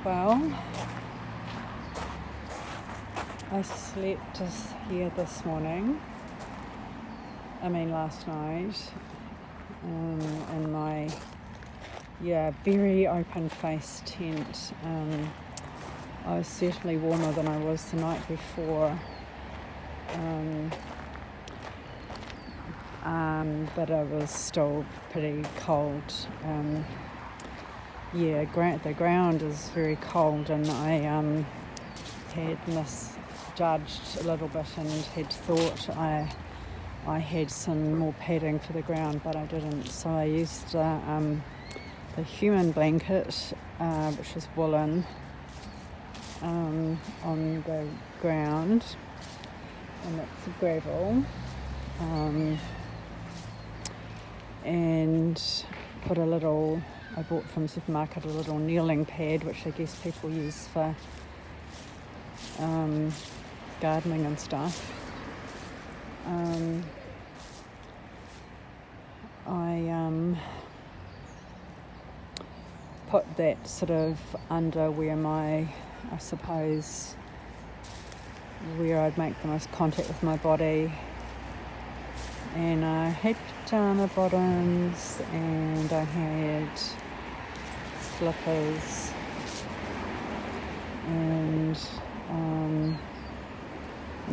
Well, I slept here this morning. Last night, in my very open-faced tent. I was certainly warmer than I was the night before, but it was still pretty cold. The ground is very cold, and I had misjudged a little bit and had thought I had some more padding for the ground, but I didn't. So I used the human blanket, which was woolen, on the ground, and it's gravel, and put I bought from the supermarket a little kneeling pad, which I guess people use for gardening and stuff. I put that sort of under where where I'd make the most contact with my body. And I had pajama bottoms, and I had slippers, and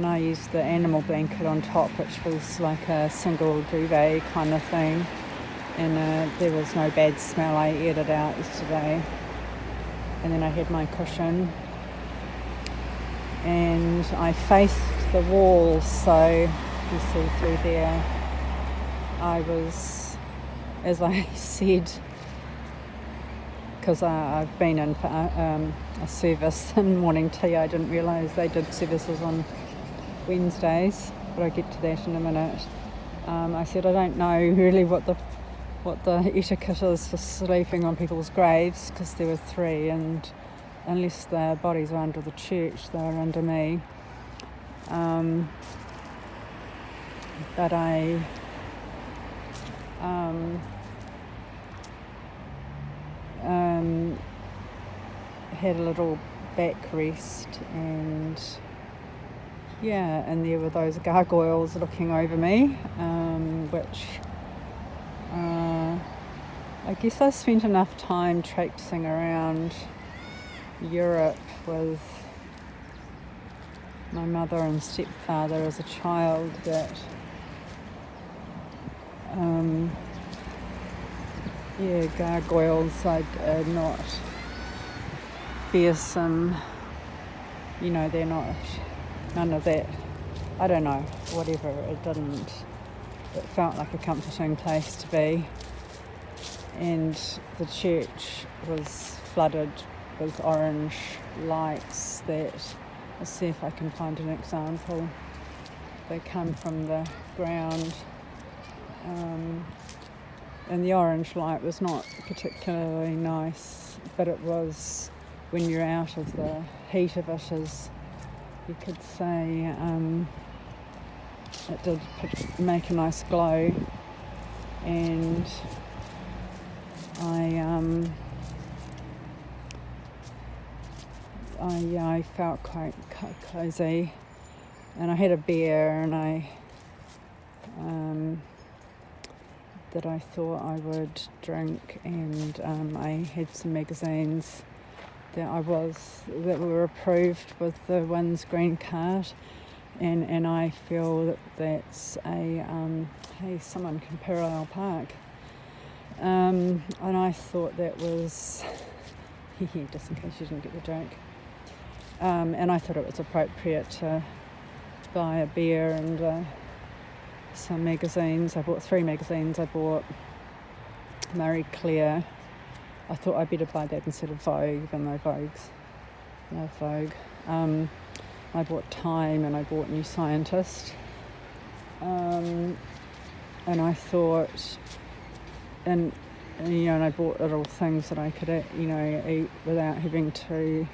I used the animal blanket on top, which was like a single duvet kind of thing, and there was no bad smell. I aired it out yesterday, and then I had my cushion, and I faced the wall, so you see through there. I was, as I said, because I've been in for a service in morning tea. I didn't realise they did services on Wednesdays, but I'll get to that in a minute. I said I don't know really what the etiquette is for sleeping on people's graves, because there were 3, and unless their bodies were under the church, they were under me. But I had a little backrest, and there were those gargoyles looking over me, which I guess I spent enough time traipsing around Europe with my mother and stepfather as a child that gargoyles are not fearsome, they're not, none of that. I don't know, whatever, it felt like a comforting place to be. And the church was flooded with orange lights that, I'll see if I can find an example. They come from the ground, and the orange light was not particularly nice, but it was, when you're out of the heat of it, as you could say, it did make a nice glow. And I felt quite cozy, and I had a beer, and that I thought I would drink, and I had some magazines that were approved with the WINZ green card, and I feel that that's hey, someone can parallel park, and I thought that was just in case you didn't get the joke, and I thought it was appropriate to buy a beer and some magazines. I bought 3 magazines. I bought Marie Claire. I thought I'd better buy that instead of Vogue, even though love Vogue. I bought Time, and I bought New Scientist. And I thought, and I bought little things that I could, eat without having to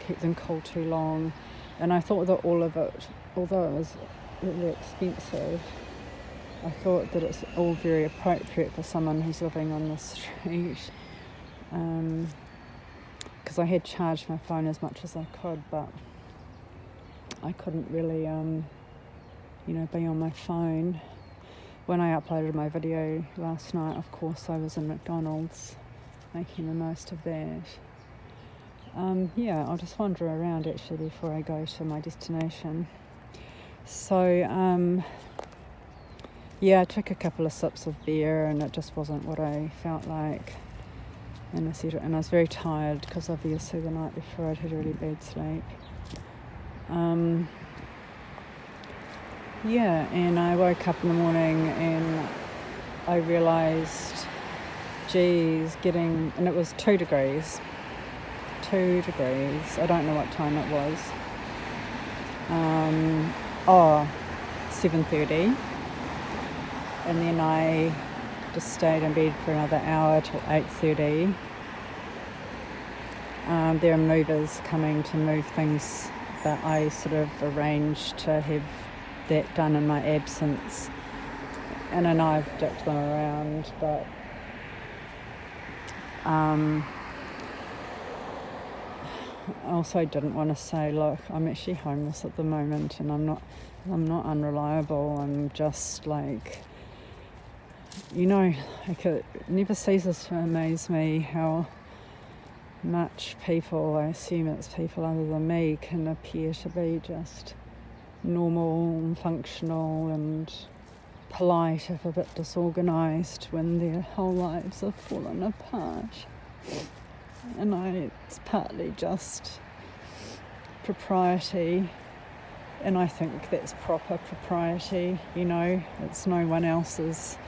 keep them cold too long. And I thought that all of it, although it was really expensive, I thought that it's all very appropriate for someone who's living on the street, because I had charged my phone as much as I could, but I couldn't really, be on my phone. When I uploaded my video last night, of course, I was in McDonald's, making the most of that. I'll just wander around actually before I go to my destination. So, I took a couple of sips of beer and it just wasn't what I felt like. And I was very tired because obviously the night before I'd had a really bad sleep. And I woke up in the morning and I realised, and it was 2 degrees. 2 degrees. I don't know what time it was. 7:30. And then I just stayed in bed for another hour till 8:30. There are movers coming to move things, but I sort of arranged to have that done in my absence. And then I've dipped them around, but I also didn't want to say, look, I'm actually homeless at the moment and I'm not unreliable. I'm just like, it never ceases to amaze me how much people, I assume it's people other than me, can appear to be just normal and functional and polite if a bit disorganised when their whole lives have fallen apart. And it's partly just propriety, and I think that's proper propriety, it's no one else's,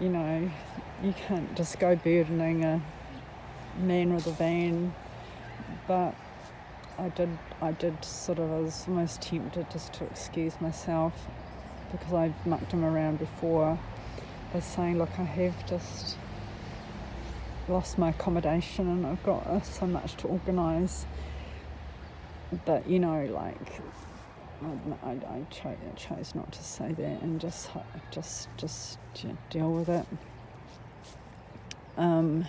you can't just go burdening a man with a van. But I did sort of, I was almost tempted just to excuse myself because I've mucked him around before by saying, look, I have just lost my accommodation and I've got so much to organise. But I chose not to say that and just deal with it. And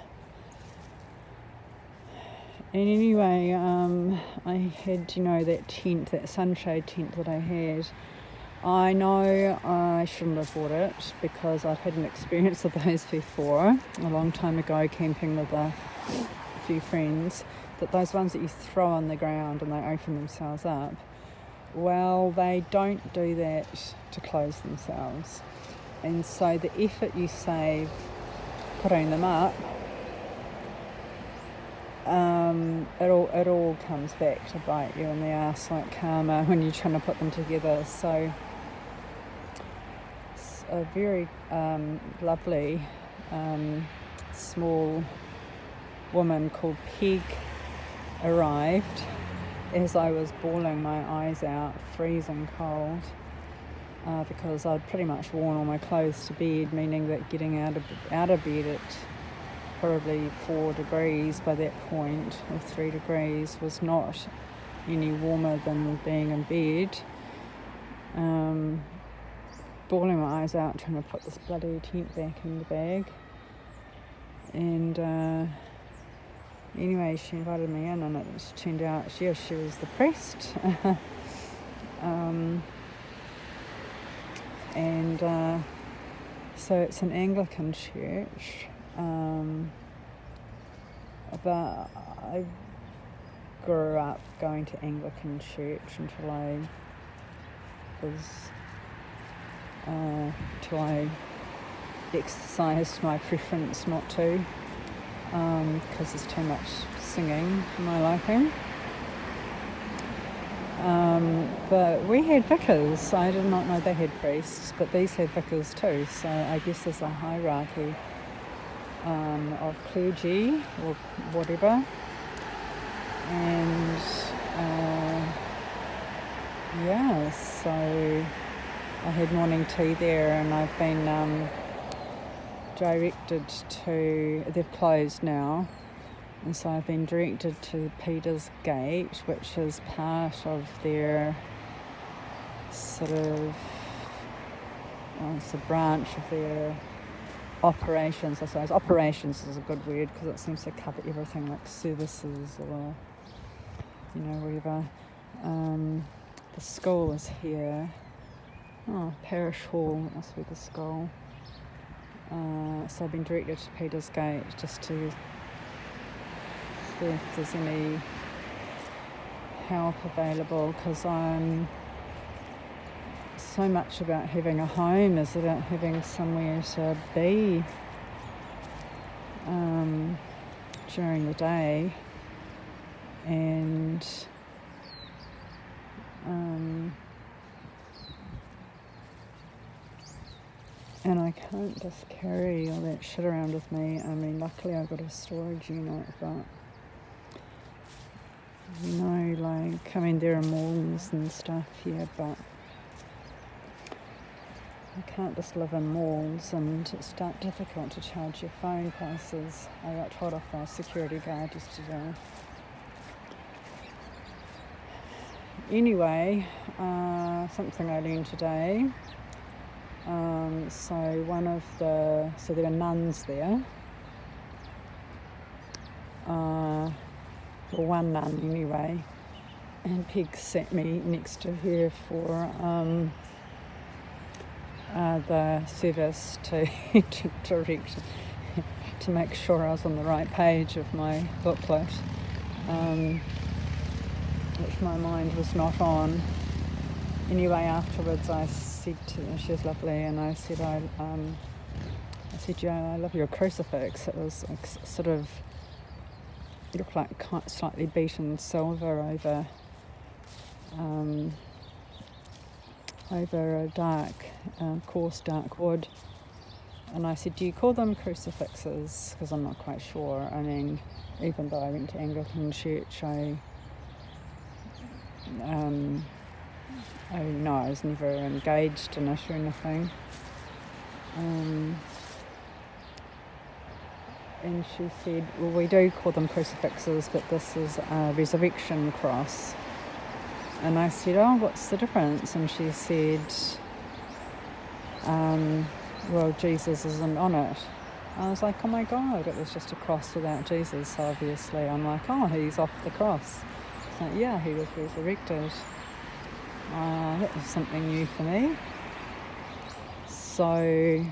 anyway, I had, that tent, that sunshade tent that I had. I know I shouldn't have bought it because I'd had an experience of those before, a long time ago, camping with a few friends, that those ones that you throw on the ground and they open themselves up, well, they don't do that to close themselves. And so the effort you save putting them up, it all comes back to bite you in the arse like karma when you're trying to put them together. So a very lovely small woman called Peg arrived as I was bawling my eyes out, freezing cold, because I'd pretty much worn all my clothes to bed, meaning that getting out of bed at probably 4 degrees by that point, or 3 degrees, was not any warmer than being in bed. Bawling my eyes out, trying to put this bloody tent back in the bag. And anyway, she invited me in, and it turned out she was the priest. So it's an Anglican church. But I grew up going to Anglican church until I exercised my preference not to, because there's too much singing for my liking. But we had vicars. I did not know they had priests, but these had vicars too. So I guess there's a hierarchy of clergy or whatever. And so I had morning tea there, and I've been directed to, they've closed now, and so I've been directed to Peter's Gate, which is part of their sort of, it's a branch of their operations, I suppose. Operations is a good word because it seems to cover everything, like services or, whatever. The school is here. Oh, Parish Hall, that must be the school. So I've been directed to Petersgate just to see if there's any help available, because I'm so much about having a home is about having somewhere to be during the day, and I can't just carry all that shit around with me. I mean, luckily I've got a storage unit, but there are malls and stuff here, but you can't just live in malls, and it's difficult to charge your phone prices. I got told off by a security guard yesterday. Anyway, something I learned today. So there are nuns there. One nun anyway, and Peg sat me next to her for the service to direct, to make sure I was on the right page of my booklet, which my mind was not on. Anyway, afterwards I said to her, she was lovely, and I said, "Yeah, I love your crucifix." It was like sort of, it looked like slightly beaten silver over a coarse dark wood. And I said, "Do you call them crucifixes?" Because I'm not quite sure. I mean, even though I went to Anglican church, I was never engaged in it or anything. And she said, "Well, we do call them crucifixes, but this is a resurrection cross." And I said, "Oh, what's the difference?" And she said, "Well, Jesus isn't on it." I was like, "Oh my God, it was just a cross without Jesus." So obviously I'm like, "Oh, he's off the cross." It's like, yeah, he was resurrected. That was something new for me. So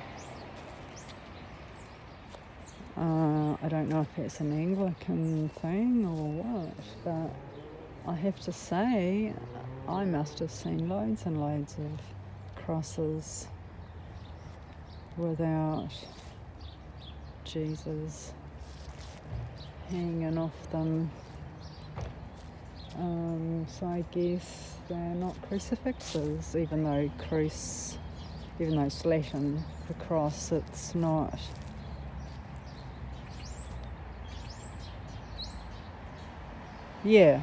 I don't know if it's an Anglican thing or what, but I have to say I must have seen loads and loads of crosses without Jesus hanging off them. So I guess they're not crucifixes, even though it's Latin for cross, it's not. Yeah,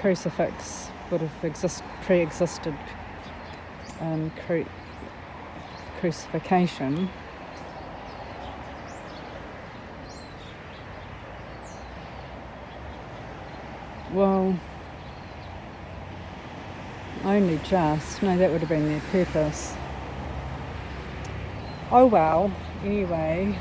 crucifix would have pre-existed crucifixion. Well, only just. No, that would have been their purpose. Oh well, anyway.